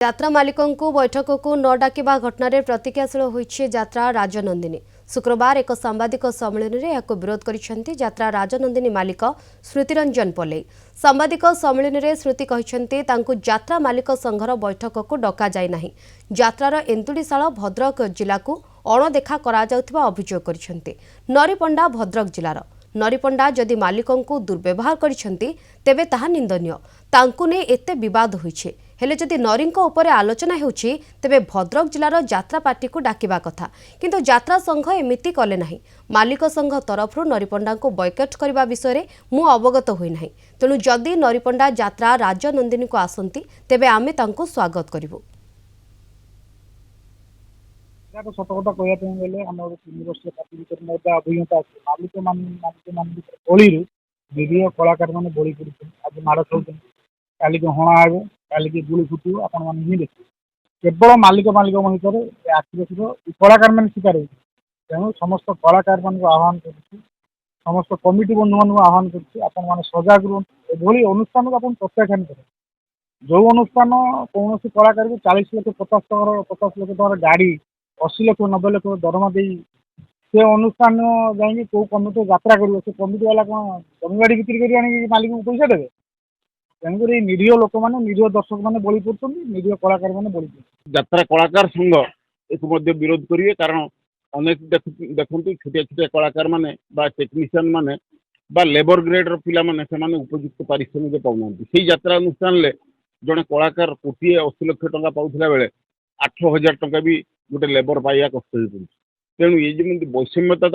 यात्रा मालिकों को बैठक को न डाकिबा घटना प्रतिक्रियाशील होइछि यात्रा राजनंदिनी। शुक्रवार एक सांबादिक सम्मेलन में यह विरोध करिसेंति यात्रा राजनंदिनी मालिक श्रुतिरंजन पल्लई। सांबादिक सम्मेलन में श्रुति कहिसेंति तांकु यात्रा मालिक संघर बैठक को डका जाय नाही। यात्रार एंतुड़ीशाल भद्रक जिला को अणदेखा करा जाउथिबा अभियोग करिसेंति। नरीपंडा भद्रक जिलार नरीपंडा जदि मालिकों को दुर्व्यवहार करिसेंति तेबे ताहा निंदनीय। तांकु ने एते विवाद होइछे हेले जदि नरींको उपरे आलोचना हेउछि तेबे भद्रक जिलार यात्रा पार्टी को डाकिबा कथा, किंतु यात्रा संघ एमिति कले नाही। मालिक संघ तरफरु नरीपंडा को बॉयकट करबा विषय मु अवगत होई नाही। तेणु जदि नरीपंडा यात्रा राजनंदिनी को आसंती तेबे आमे तांको स्वागत करिवु। सत कथा कहते गले आम 3 वर्ष पार्टी भर मोटा अभिज्ञता अच्छे मालिक मान बड़ी निरीह कलाकार मैंने बड़ी पड़े आज माड़ खाऊ काली हणा हे काली गुड़ी फुटू आपण मैंने देखिए केवल मालिक भितर आखिर कलाकार मैंने शिकार हो तेणु समस्त कलाकार मान आह्वान कर समस्त कमिटी बंधु मान आह्वान कर सजग रुहतु अनुष्ठान को आप प्रत्याख्यान करें। जो अनुष्ठान कौन कलाकार को 40 लाख 50 लाख गाड़ी 80 लाख 90 लाख दरमा दे से अनुष्ठान जाए कौ कमिटी यात्रा कर कमिटी वाला कौन जमीबाड़ी बिक्री कर मालिक को पैसा देवे। तेणुक निरीह लोक मैंने निरीह दर्शक मैंने बड़ी पड़ते निरीह कलाकार मैंने बड़ी पड़ते यात्रा कलाकार संघ एक विरोध करेंगे कारण अनेक देखु छोटिया छोटिया कलाकार माने टेक्नीशियन माने लेबर ग्रेड पिला माने से उपयुक्त पारिश्रमिक पाऊना से यात्रा अनुष्ठान जड़े कलाकार कोटी 80 लाख टंका पाला बेले 8,000 टंका भी गोटे लेबर पाइबा कष्ट हो पड़े। तेणु ये जमी वैषम्यता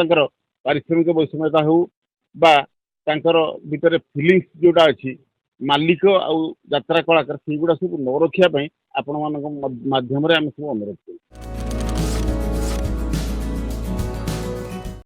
पारिश्रमिक वैषम्यता हो भितर फिलिंग्स जोटा अच्छी मालिक आउ यात्रा कलाकार से गुड़ा सब न रखापी आपण मान माध्यम आम सब अनुरोध करूँ।